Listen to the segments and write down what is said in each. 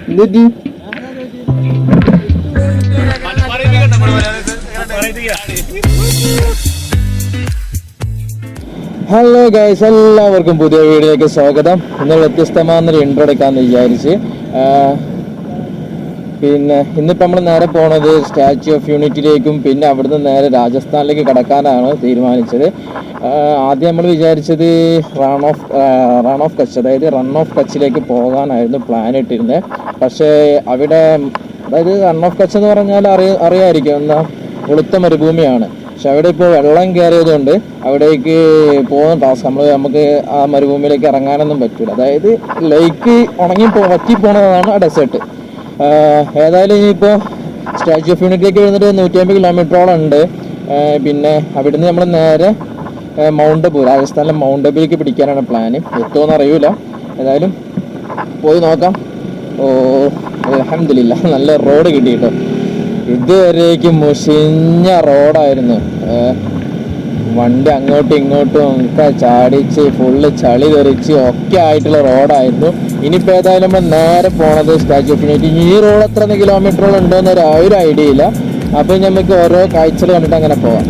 എന്തുപറ്റി? Hello guys, എല്ലാവർക്കും പുതിയ വീഡിയോയിലേക്ക് സ്വാഗതം. ഇന്ന് വ്യത്യസ്തമായൊരു ഇൻട്രോ എടുക്കാമെന്ന് വിചാരിച്ച്. പിന്നെ ഇന്നിപ്പോൾ നമ്മൾ നേരെ പോണത് സ്റ്റാച്യു ഓഫ് യൂണിറ്റിയിലേക്കും പിന്നെ അവിടുന്ന് നേരെ രാജസ്ഥാനിലേക്ക് കടക്കാനാണ് തീരുമാനിച്ചത്. ആദ്യം നമ്മൾ വിചാരിച്ചത് റൺ ഓഫ് കച്ച്, അതായത് റൺ ഓഫ് കച്ചിലേക്ക് പോകാനായിരുന്നു പ്ലാൻ ഇട്ടിരുന്നത്. പക്ഷേ അവിടെ, അതായത് റൺ ഓഫ് കച്ച് എന്ന് പറഞ്ഞാൽ അറിയാമായിരിക്കും, എന്താ വെളുത്ത മരുഭൂമിയാണ്. പക്ഷെ അവിടെ ഇപ്പോൾ വെള്ളം കയറിയതുകൊണ്ട് അവിടേക്ക് പോകുന്ന ടാസ്ക്, നമുക്ക് ആ മരുഭൂമിയിലേക്ക് ഇറങ്ങാനൊന്നും പറ്റില്ല. അതായത് ലേക്ക് വറ്റി പോണതാണ് ആ ഡെസേർട്ട്. ഏതായാലും ഇനിയിപ്പോൾ സ്റ്റാച്യു ഓഫ് യൂണിറ്റിലേക്ക് വരുന്നത് 150 കിലോമീറ്ററോളം ഉണ്ട്. പിന്നെ അവിടുന്ന് നമ്മൾ നേരെ മൗണ്ട് അബു, രാജസ്ഥാനിലെ മൗണ്ട് അബുവിലേക്ക് പിടിക്കാനാണ് പ്ലാന്. എത്തുമോയെന്ന് അറിയില്ല, ഏതായാലും പോയി നോക്കാം. അൽഹംദുലില്ലാ നല്ല റോഡ് കിട്ടി കേട്ടോ. ഇതുവരേക്കും മുഷിഞ്ഞ റോഡായിരുന്നു. വണ്ടി അങ്ങോട്ടും ഇങ്ങോട്ടും ഒക്കെ ചാടിച്ച് ഫുള്ള് ചളി തെറിച്ച് ഒക്കെ ആയിട്ടുള്ള റോഡായിരുന്നു. ഇനിയിപ്പോൾ ഏതായാലും നമ്മൾ നേരെ പോണത് സ്റ്റാച്യു ഓഫ് യൂണിറ്റി. ഈ റോഡ് എത്ര കിലോമീറ്ററോളം ഉണ്ടോയെന്ന് ഒരു ഐഡിയ ഇല്ല. അപ്പോൾ നമുക്ക് ഓരോ കാഴ്ചകൾ കണ്ടിട്ട് അങ്ങനെ പോവാം.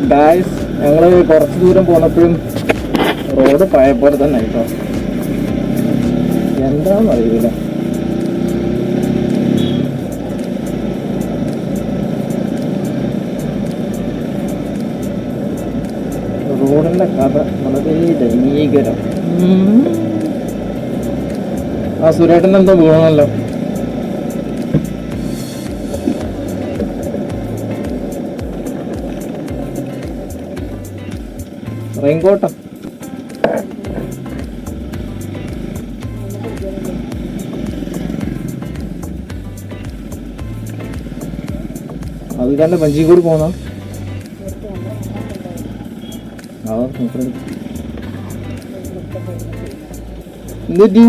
ഗായ്സ്, ഞങ്ങൾ കുറച്ച് ദൂരം പോന്നപ്പോഴും റോഡ് പഴയ പോലെ തന്നെ കേട്ടോ. എന്താണെന്ന് അറിയില്ല. റോഡിന്റെ കഥ വളരെ ദയനീകരം. ആ സുരേട്ടൻ എന്തോ വീണല്ലോ. റെയിൻകോട്ടം അത് കണ്ട് പഞ്ചിക്കൂടി പോന്ന എന്നിട്ട്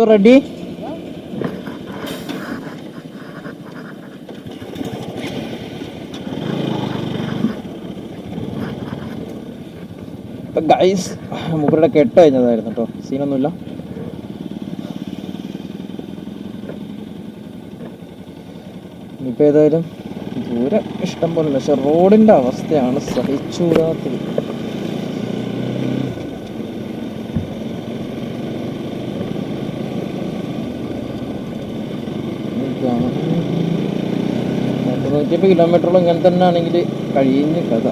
ready? ഗൈസ്, മൂപ്പരുടെ കെട്ട് കഴിഞ്ഞതായിരുന്നു കേട്ടോ, സീനൊന്നുമില്ല. ഇനിയിപ്പോൾ ഏതായാലും ദൂരം ഇഷ്ടം പോലെ, പക്ഷെ റോഡിൻ്റെ അവസ്ഥയാണ് സഹിച്ചുകൂടാത്തത്. കിലോമീറ്ററോളം ഇങ്ങനെ തന്നെ ആണെങ്കിൽ കഴിഞ്ഞ കഥ.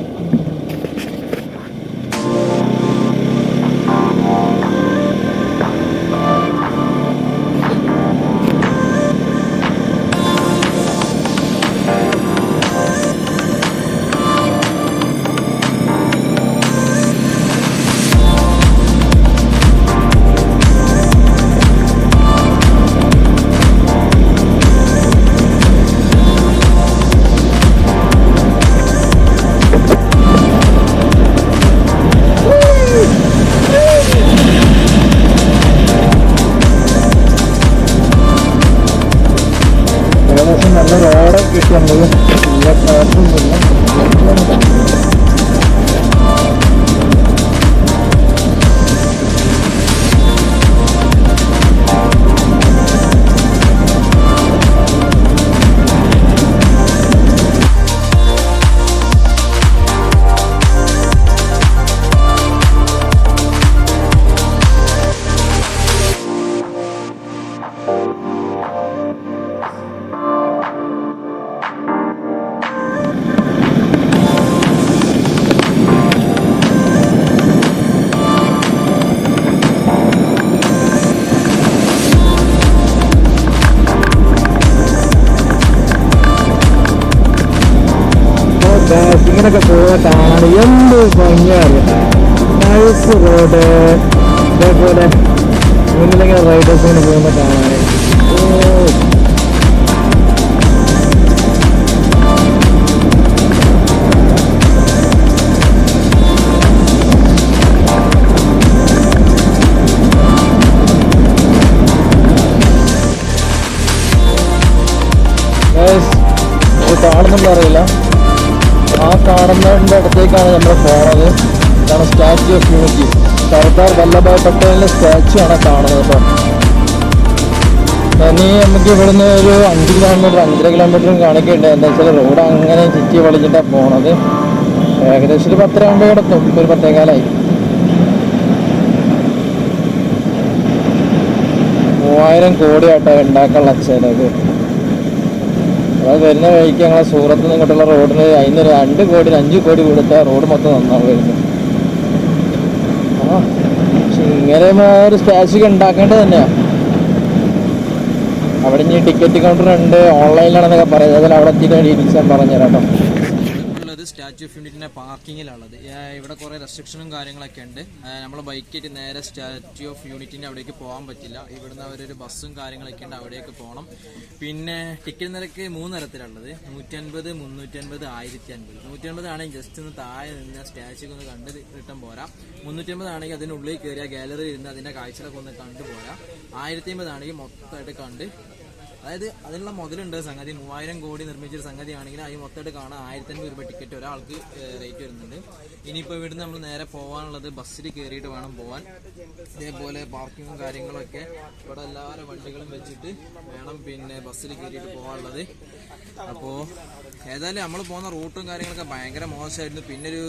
ഇങ്ങനെയൊക്കെ പോയാൽ കാണാൻ എന്ത് ഭംഗിയാണ്. നൈസ് റോഡ്, അതേപോലെ മുന്നിലിങ്ങനെ റൈഡേഴ്സ് ഇങ്ങനെ പോകുമ്പോൾ കാണാൻ കാണുന്നുണ്ടോ അറിയില്ല. ആ കാണുന്നതിൻ്റെ അടുത്തേക്കാണ് നമ്മൾ പോണത്. ഇതാണ് Statue of Unity. Sardar Vallabhbhai പട്ടേലിൻ്റെ സ്റ്റാച്യു ആണ് കാണുന്നത് കേട്ടോ. ഇനി നമുക്ക് ഇവിടുന്ന് ഒരു 5 കിലോമീറ്റർ 5.5 കിലോമീറ്ററും കാണിക്കുന്നുണ്ട്. എന്താ വെച്ചാൽ റോഡ് അങ്ങനെ ചുറ്റി വളഞ്ഞിട്ടാണ് പോണത്. ഏകദേശം ഒരു 10 ആകുമ്പോൾ കിടത്തും. ഒരു 10:15. 3000 കോടി ആട്ടോ ഉണ്ടാക്കാനുള്ള ചിലവ്. അത് വരുന്ന വഴിക്ക് ഞങ്ങളെ സൂറത്ത് നിന്ന് ഇങ്ങോട്ടുള്ള റോഡിന് അതിന് 2 കോടി 5 കോടി കൊടുത്താൽ റോഡ് മൊത്തം നന്നാവുമായിരുന്നു. പക്ഷെ ഇങ്ങനെ ഒരു സ്റ്റാച്യു ഉണ്ടാക്കേണ്ടത് തന്നെയാണ്. അവിടെ ഇനി ടിക്കറ്റ് കൗണ്ടർ ഉണ്ട്, ഓൺലൈനിലാണെന്നൊക്കെ പറയുന്നത്. അതിൽ അവിടെ എത്തിക്കാൻ രീതിച്ച് ഞാൻ പറഞ്ഞുതരാം കേട്ടോ. സ്റ്റാച്യു ഓഫ് യൂണിറ്റിൻ്റെ പാർക്കിങ്ങിലുള്ളത്. ഇവിടെ കുറേ റെസ്ട്രിക്ഷനും കാര്യങ്ങളൊക്കെ ഉണ്ട്. നമ്മൾ ബൈക്കായിട്ട് നേരെ സ്റ്റാച്യു ഓഫ് യൂണിറ്റിൻ്റെ അവിടേക്ക് പോകാൻ പറ്റില്ല. ഇവിടുന്ന് അവരൊരു ബസ്സും കാര്യങ്ങളൊക്കെ ഉണ്ട്, അവിടേക്ക് പോകണം. പിന്നെ ടിക്കറ്റ് നിരക്ക് 3 തരത്തിലുള്ളത്: 150, 350, 1050. 150 ആണെങ്കിൽ ജസ്റ്റ് ഒന്ന് താഴെ നിന്ന് സ്റ്റാച്യു ഒന്ന് കണ്ട് റിട്ടേൺ പോരാ. 350 ആണെങ്കിൽ അതിനുള്ളിൽ കയറിയ ഗാലറി ഇരുന്ന് അതിൻ്റെ കാഴ്ചകളൊക്കെ ഒന്ന് കണ്ടുപോരാ. 1050 ആണെങ്കിൽ മൊത്തമായിട്ട് കണ്ട്, അതായത് അതിനുള്ള മുതലുണ്ട് സംഗതി. 3000 കോടി നിർമ്മിച്ചൊരു സംഗതി ആണെങ്കിൽ അതിന് മൊത്തമായിട്ട് കാണാൻ 1500 രൂപ ടിക്കറ്റ് ഒരാൾക്ക് റേറ്റ് വരുന്നുണ്ട്. ഇനിയിപ്പോൾ ഇവിടുന്ന് നമ്മൾ നേരെ പോകാനുള്ളത് ബസ്സിൽ കയറിയിട്ട് വേണം പോകാൻ. ഇതേപോലെ പാർക്കിങ്ങും കാര്യങ്ങളൊക്കെ ഇവിടെ എല്ലാവരും വണ്ടികളും വെച്ചിട്ട് വേണം പിന്നെ ബസ്സിൽ കയറിയിട്ട് പോകാനുള്ളത്. അപ്പോൾ ഏതായാലും നമ്മൾ പോകുന്ന റൂട്ടും കാര്യങ്ങളൊക്കെ ഭയങ്കര മോശമായിരുന്നു. പിന്നെ ഒരു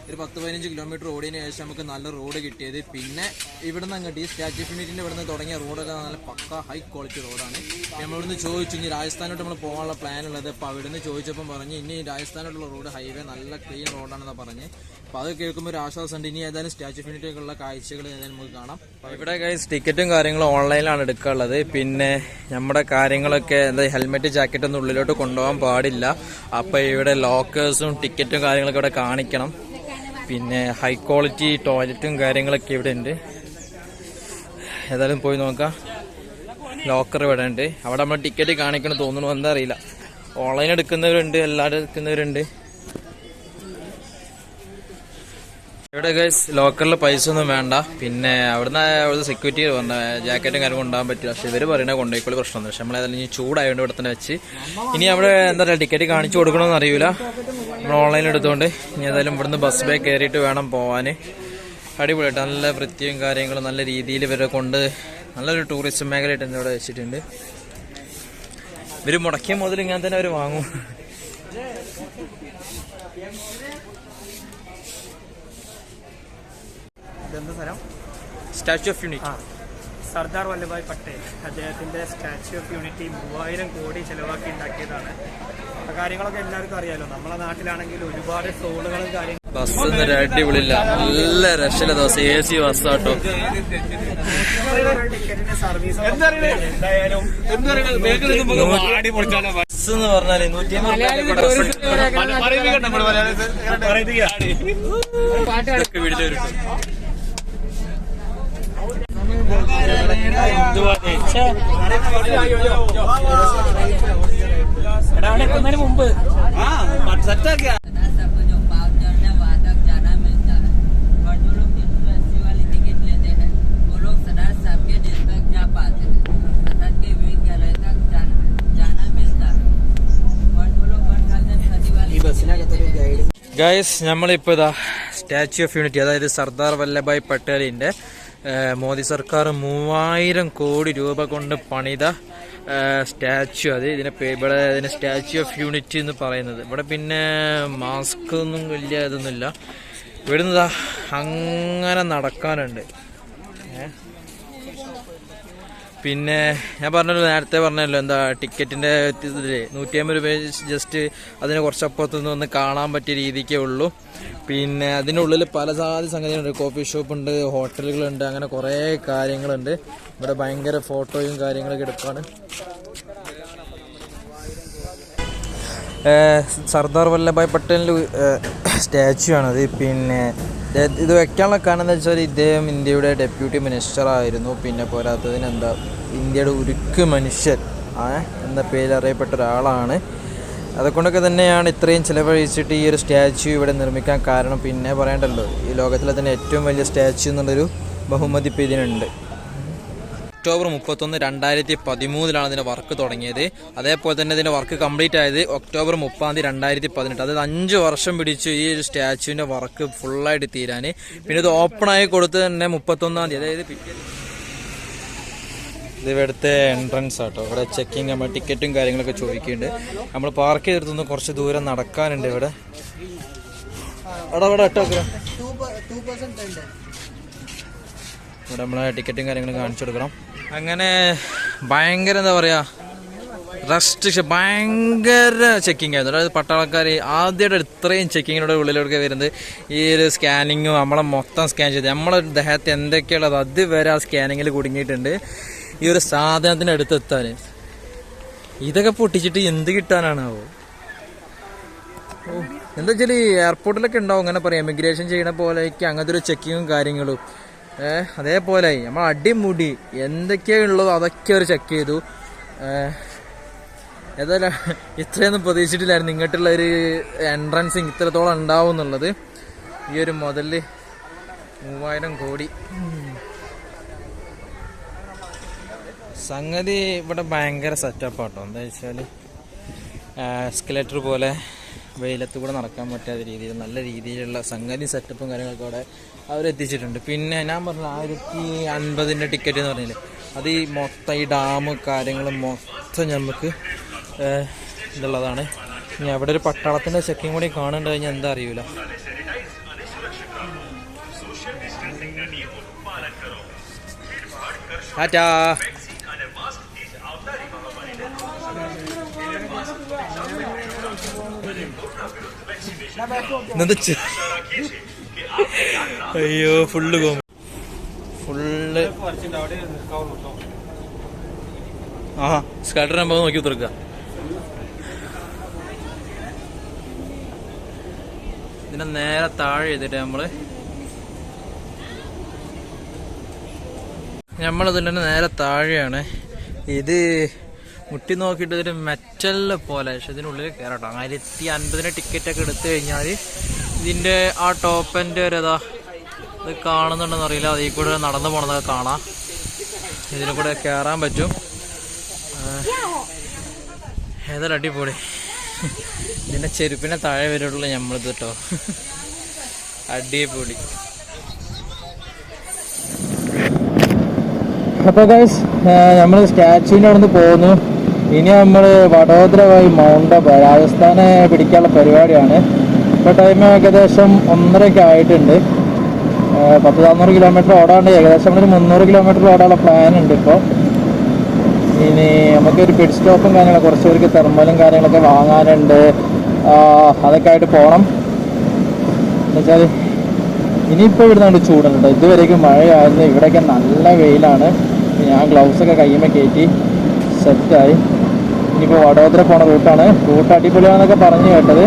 10-15 കിലോമീറ്റർ ഓടിയതിന് ശേഷം നമുക്ക് നല്ല റോഡ് കിട്ടിയത്. പിന്നെ ഇവിടുന്ന് അങ്ങോട്ട് ഈ സ്റ്റാച്യു ഓഫ് യൂണിറ്റിൻ്റെ ഇവിടുന്ന് തുടങ്ങിയ റോഡൊക്കെ നല്ല പക്ക ഹൈ ക്വാളിറ്റി റോഡാണ്. നമ്മളിവിടുന്ന് ചോദിച്ചു ഇനി രാജസ്ഥാനോട്ട് നമ്മൾ പോകാനുള്ള പ്ലാൻ ഉള്ളത്. അപ്പോൾ അവിടുന്ന് ചോദിച്ചപ്പം പറഞ്ഞ് ഇനി രാജസ്ഥാനോട്ടുള്ള റോഡ് ഹൈവേ നല്ല ക്ലീൻ റോഡാണെന്ന് പറഞ്ഞ്. അപ്പോൾ അത് കേൾക്കുമ്പോൾ ഒരു ആശ്വാസമുണ്ട്. ഇനി ഏതായാലും സ്റ്റാച്യു ഓഫ് യൂണിറ്റിലേക്കുള്ള കാഴ്ചകൾ ഏതായാലും നമുക്ക് കാണാം. ഇവിടെ ടിക്കറ്റും കാര്യങ്ങളും ഓൺലൈനിലാണ് എടുക്കാനുള്ളത്. പിന്നെ നമ്മുടെ കാര്യങ്ങളൊക്കെ എന്താ ഹെൽമെറ്റ് ജാക്കറ്റ് ഒന്നും ഉള്ളിലോട്ട് കൊണ്ടുപോകാൻ പാടില്ല. അപ്പോൾ ഇവിടെ ലോക്കേഴ്സും ടിക്കറ്റും കാര്യങ്ങളൊക്കെ ഇവിടെ കാണിക്കണം. പിന്നെ ഹൈ ക്വാളിറ്റി ടോയ്ലറ്റും കാര്യങ്ങളൊക്കെ ഇവിടെ ഉണ്ട്. ഏതായാലും പോയി നോക്കാം. ലോക്കർ ഇവിടെ ഉണ്ട്. അവിടെ നമ്മൾ ടിക്കറ്റ് കാണിക്കണം തോന്നുന്നു, എന്താ അറിയില്ല. ഓൺലൈൻ എടുക്കുന്നവരുണ്ട്, എല്ലാവരും എടുക്കുന്നവരുണ്ട്. ഇവിടെ ഗൈസ് ലോക്കറിൽ പൈസ ഒന്നും വേണ്ട. പിന്നെ അവിടുന്ന് സെക്യൂരിറ്റി പറഞ്ഞ ജാക്കറ്റും കാര്യം കൊണ്ടുപോകാൻ പറ്റില്ല. പക്ഷെ ഇവർ പറയുന്നത് കൊണ്ടുപോയിക്കോളി, പ്രശ്നമൊന്നും. പക്ഷെ നമ്മളേതായാലും ഇനി ചൂടായതുകൊണ്ട് ഇവിടെ തന്നെ വെച്ച് ഇനി അവിടെ എന്താ പറയുക ടിക്കറ്റ് കാണിച്ചു കൊടുക്കണമെന്ന് അറിയില്ല. നമ്മൾ ഓൺലൈനിൽ എടുത്തുകൊണ്ട് ഇനി ഏതായാലും ഇവിടുന്ന് ബസ് ബേ കയറിയിട്ട് വേണം പോകാൻ. അടിപൊളിയായിട്ട് നല്ല വൃത്തിയും കാര്യങ്ങളും നല്ല രീതിയിൽ ഇവരെ കൊണ്ട് നല്ലൊരു ടൂറിസ്റ്റ് മേഖലയായിട്ട് തന്നെ ഇവിടെ വെച്ചിട്ടുണ്ട്. ഇവർ മുടക്കിയ മുതൽ ഇങ്ങനെ തന്നെ അവർ വാങ്ങും. Statue of Unity, Sardar Vallabhbhai Patel അദ്ദേഹത്തിന്റെ സ്റ്റാച്യു ഓഫ് യൂണിറ്റി 3000 കോടി ചെലവാക്കി ഉണ്ടാക്കിയതാണ്. ആ കാര്യങ്ങളൊക്കെ എല്ലാവർക്കും അറിയാലോ. നമ്മളെ നാട്ടിലാണെങ്കിൽ ഒരുപാട് സോളുകളും കാര്യങ്ങളും. ബസ് അടിപൊളിയില്ല, നല്ല രക്ഷയില്ല ദിവസം. AC ബസ്സാട്ടോ. ടിക്കറ്റിന്റെ സർവീസ് എന്തായാലും ബസ് എന്ന് പറഞ്ഞാല് 150 വീട്ടിൽ മുമ്പ് ഗൈസ് നമ്മളിപ്പോൾ ഇതാ സ്റ്റാച്യു ഓഫ് യൂണിറ്റി, അതായത് സർദാർ വല്ലഭായ് പട്ടേലിൻ്റെ മോദി സർക്കാർ 3000 കോടി രൂപ കൊണ്ട് പണിത സ്റ്റാച്യു. അത് ഇവിടെ ഇതിന് സ്റ്റാച്യു ഓഫ് യൂണിറ്റി എന്ന് പറയുന്നത്. ഇവിടെ പിന്നെ മാസ്ക് ഒന്നും വലിയ ഇതൊന്നുമില്ല. ഇവിടുന്ന് അങ്ങനെ നടക്കാനുണ്ട്. പിന്നെ ഞാൻ പറഞ്ഞല്ലോ, നേരത്തെ പറഞ്ഞല്ലോ എന്താ ടിക്കറ്റിൻ്റെ ഇതിൽ 150 രൂപ ജസ്റ്റ് അതിന് കുറച്ചപ്പുറത്തുനിന്ന് ഒന്ന് കാണാൻ പറ്റിയ രീതിക്കേ ഉള്ളൂ. പിന്നെ അതിനുള്ളിൽ പല ജാതി സംഗതികളുണ്ട്. കോഫി ഷോപ്പുണ്ട്, ഹോട്ടലുകളുണ്ട്, അങ്ങനെ കുറേ കാര്യങ്ങളുണ്ട്. ഇവിടെ ഭയങ്കര ഫോട്ടോയും കാര്യങ്ങളൊക്കെ എടുക്കാണ്. സർദാർ വല്ലഭായ് പട്ടേലിൻ്റെ സ്റ്റാച്യു ആണത്. പിന്നെ ഇത് വെക്കാനുള്ള കാരണം എന്താ വെച്ചാൽ ഇദ്ദേഹം ഇന്ത്യയുടെ ഡെപ്യൂട്ടി മിനിസ്റ്റർ ആയിരുന്നു. പിന്നെ പോരാത്തതിന് ഇന്ത്യയുടെ ഉരുക്ക് മനുഷ്യൻ എന്ന പേരിൽ അറിയപ്പെട്ട ഒരാളാണ്. അതുകൊണ്ടൊക്കെ തന്നെയാണ് ഇത്രയും ചിലവഴിച്ചിട്ട് ഈ ഒരു സ്റ്റാച്യു ഇവിടെ നിർമ്മിക്കാൻ കാരണം. പിന്നെ പറയണ്ടല്ലോ, ഈ ലോകത്തിലെ തന്നെ ഏറ്റവും വലിയ സ്റ്റാച്യു എന്നുള്ളൊരു ബഹുമതി ഇപ്പോൾ ഇതിനുണ്ട്. ഒക്ടോബർ 31, 2013 ഇതിൻ്റെ വർക്ക് തുടങ്ങിയത്. അതേപോലെ തന്നെ ഇതിൻ്റെ വർക്ക് കംപ്ലീറ്റ് ആയത് ഒക്ടോബർ 30, 2018. അതായത് 5 വർഷം പിടിച്ചു ഈ ഒരു സ്റ്റാച്യുവിൻ്റെ വർക്ക് ഫുള്ളായിട്ട് തീരാൻ. പിന്നെ ഇത് ഓപ്പണായി കൊടുത്ത് തന്നെ 31, അതായത് ഇത് ഇവിടുത്തെ എൻട്രൻസ് ആട്ടോ. ഇവിടെ ചെക്കിങ്, നമ്മൾ ടിക്കറ്റും കാര്യങ്ങളൊക്കെ ചോദിക്കുന്നുണ്ട്. നമ്മൾ പാർക്ക് ചെയ്തെടുത്തുനിന്ന് കുറച്ച് ദൂരം നടക്കാനുണ്ട്. ഇവിടെ ഇവിടെ നമ്മളെ ടിക്കറ്റും കാര്യങ്ങളും കാണിച്ചു കൊടുക്കണം. അങ്ങനെ ഭയങ്കര എന്താ പറയുക, റെസ്ട്രിക്ഷൻ, ഭയങ്കര ചെക്കിങ് ആയിരുന്നു. അതായത് പട്ടാളക്കാർ ആദ്യമായിട്ട് ഇത്രയും ചെക്കിങ്ങിനോട് ഉള്ളിലൊക്കെ വരുന്നത്. ഈ ഒരു സ്കാനിങ്ങും നമ്മളെ മൊത്തം സ്കാൻ ചെയ്ത് നമ്മളെ ദേഹത്ത് എന്തൊക്കെയുള്ളത് അതുവരെ ആ സ്കാനിങ്ങിൽ കുടുങ്ങിയിട്ടുണ്ട്. ഈ ഒരു സാധനത്തിൻ്റെ അടുത്തെത്താൻ ഇതൊക്കെ പൊട്ടിച്ചിട്ട് എന്ത് കിട്ടാനാണാവോ? എന്താ വെച്ചാൽ എയർപോർട്ടിലൊക്കെ ഉണ്ടാവും അങ്ങനെ പറയാം, ഇമിഗ്രേഷൻ ചെയ്യണ പോലെയൊക്കെ അങ്ങനത്തെ ഒരു ചെക്കിങ്ങും കാര്യങ്ങളും. അതേപോലെ നമ്മൾ അടിമുടി എന്തൊക്കെയാണ് ഉള്ളത് അതൊക്കെ അവർ ചെക്ക് ചെയ്തു. ഏതായാലും ഇത്രയൊന്നും പ്രതീക്ഷിച്ചിട്ടില്ലായിരുന്നു ഇങ്ങോട്ടുള്ള ഒരു എൻട്രൻസ് ഇത്രത്തോളം ഉണ്ടാവും എന്നുള്ളത്. ഈ ഒരു മുതല് 3000 കോടി. സംഗതി ഇവിടെ ഭയങ്കര സെറ്റപ്പാട്ടോ. എന്താ വെച്ചാൽ എസ്കലേറ്റർ പോലെ വെയിലത്ത് കൂടെ നടക്കാൻ പറ്റാത്ത രീതിയിൽ നല്ല രീതിയിലുള്ള സംഗതി സെറ്റപ്പും കാര്യങ്ങളൊക്കെ അവിടെ അവരെത്തിച്ചിട്ടുണ്ട്. പിന്നെ ഞാൻ പറഞ്ഞ 1050 ടിക്കറ്റ് എന്ന് പറഞ്ഞില്ലേ, അത് ഈ മൊത്തം ഈ ഡാമും കാര്യങ്ങളും മൊത്തം നമുക്ക് ഇതുള്ളതാണ്. ഇനി അവിടെ ഒരു പട്ടാളത്തിൻ്റെ ചെക്കിങ് കൂടി കാണേണ്ട കഴിഞ്ഞാൽ എന്താ അറിയൂല. ടാറ്റാ. അയ്യോ ഫുള്ള് സ്കാട്ടർ നമ്പർ നോക്കി തുറക്കുക. ഇതിനെ നേരെ താഴെ ചെയ്തിട്ട് നമ്മളിതിൻ്റെ നേരെ താഴെയാണ്. ഇത് മുട്ടി നോക്കിയിട്ട് ഇതൊരു മെറ്റലിനെ പോലെ, പക്ഷെ ഇതിനുള്ളിൽ കയറട്ടോ. 1050 ടിക്കറ്റൊക്കെ എടുത്തു കഴിഞ്ഞാൽ ഇതിൻ്റെ ആ ടോപ്പിൻ്റെ ഒരു ഇത് കാണുന്നുണ്ടെന്ന് അറിയില്ല, അതിൽ കൂടെ നടന്നു പോണതൊക്കെ കാണാം. ഇതിനെ കൂടെ കയറാൻ പറ്റും. ഏതായാലും അടിപൊളി. ഇതിൻ്റെ ചെരുപ്പിനെ താഴെ വരുള്ളൂ നമ്മളിത് കേട്ടോ. അടിപൊളി. അപ്പോൾ ഗൈസ്, നമ്മൾ സ്റ്റാച്യുവിൻ്റെ അവിടെ നിന്ന് പോകുന്നു. ഇനി നമ്മൾ വഡോദര വഴി മൗണ്ട് അബു രാജസ്ഥാനെ പിടിക്കാനുള്ള പരിപാടിയാണ്. ഇപ്പോൾ ടൈം ഏകദേശം 1:30 ആയിട്ടുണ്ട്. 400 കിലോമീറ്റർ ഓടാണ്ട്, ഏകദേശം നമ്മളൊരു 300 കിലോമീറ്റർ ഓടാനുള്ള പ്ലാൻ ഉണ്ട് ഇപ്പോൾ. ഇനി നമുക്കൊരു പിറ്റ് സ്റ്റോപ്പും കാര്യങ്ങളൊക്കെ, കുറച്ച് പേർക്ക് തെർമലും കാര്യങ്ങളൊക്കെ വാങ്ങാനുണ്ട്. അതൊക്കെ ആയിട്ട് പോകണം. എന്നുവെച്ചാൽ ഇനിയിപ്പോൾ ഇവിടുന്ന് ചൂടുണ്ട്. ഇതുവരേക്കും മഴയായിരുന്നു, ഇവിടെയൊക്കെ നല്ല വെയിലാണ്. ഞാൻ ഗ്ലൗസൊക്കെ കയ്യുമ്പോൾ കയറ്റി സെറ്റായി. ഇനിയിപ്പോൾ വഡോദര പോണ റൂട്ട് അടിപൊളിയാണെന്നൊക്കെ പറഞ്ഞു കേട്ടത്.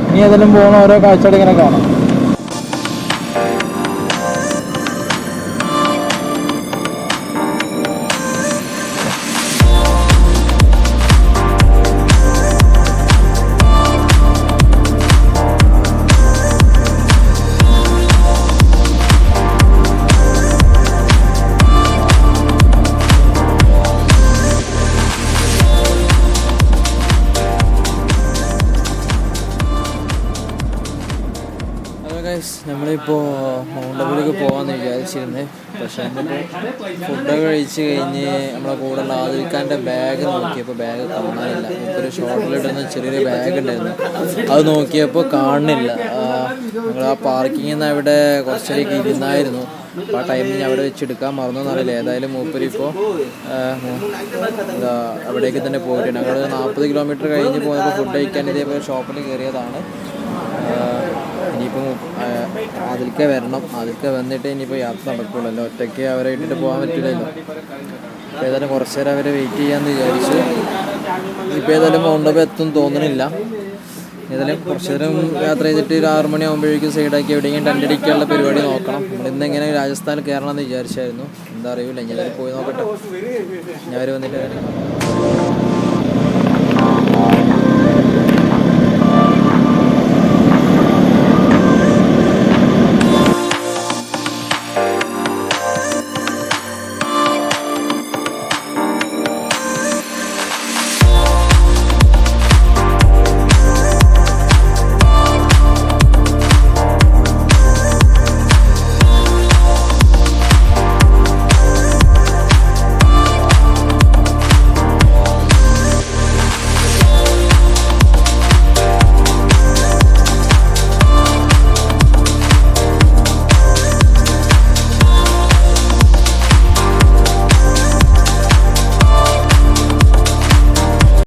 ഇനി ഏതെങ്കിലും പോകുന്ന ഓരോ കാഴ്ചകൾ ഇങ്ങനെ കാണാം. നമ്മളിപ്പോൾ മൗണ്ട് അബുവിലേക്ക് പോകാമെന്ന് വിചാരിച്ചിരുന്നത്. പക്ഷേ നമ്മളിപ്പോൾ ഫുഡൊക്കെ കഴിച്ച് കഴിഞ്ഞ് നമ്മളെ കൂടെയുള്ള ആദിൽഖാൻ്റെ ബാഗ് നോക്കിയപ്പോൾ ബാഗ് കാണാനില്ല. ഇപ്പോൾ ഒരു ഷോർട്ടിലിടുന്ന ചെറിയൊരു ബാഗ് ഉണ്ടായിരുന്നു, അത് നോക്കിയപ്പോൾ കാണുന്നില്ല. ഞങ്ങൾ ആ പാർക്കിങ്ങിൽ നിന്ന് അവിടെ കുറച്ചേക്ക് ഇരുന്നായിരുന്നു. അപ്പോൾ ആ ടൈമിൽ ഞാൻ അവിടെ വെച്ചെടുക്കാൻ മറന്നൊന്നറിയില്ല. ഏതായാലും മൂപ്പരിപ്പോൾ അവിടേക്ക് തന്നെ പോയിട്ട് ഞങ്ങൾ 40 കിലോമീറ്റർ കഴിഞ്ഞ് പോയപ്പോൾ ഫുഡ് കഴിക്കാൻ ഇതേപോലെ ഷോപ്പിൽ കയറിയതാണ്. ഇനിയിപ്പോൾ അതിൽക്കെ വരണം. അതിൽക്കെ വന്നിട്ട് ഇനിയിപ്പോൾ യാത്ര നടക്കുള്ളല്ലോ. ഒറ്റയ്ക്ക് അവരെ ഇട്ടിട്ട് പോകാൻ പറ്റില്ലല്ലോ. ഏതായാലും കുറച്ച് നേരം അവരെ വെയിറ്റ് ചെയ്യാമെന്ന് വിചാരിച്ചു. ഇപ്പോൾ ഏതായാലും മൗണ്ടപ്പ് എത്തും തോന്നണില്ല. ഏതായാലും കുറച്ച് നേരം യാത്ര ചെയ്തിട്ട് ഒരു 6 മണിയാകുമ്പോഴേക്കും സൈഡാക്കി എവിടെയെങ്കിലും ടെൻ്റ് അടിക്കാനുള്ള പരിപാടി നോക്കണം. നമ്മളിന്ന് എങ്ങനെ രാജസ്ഥാനിൽ കയറണം എന്ന് വിചാരിച്ചായിരുന്നു. എന്താ അറിയില്ല, ഞാൻ പോയി നോക്കട്ടെ. ഞാൻ വന്നിട്ട്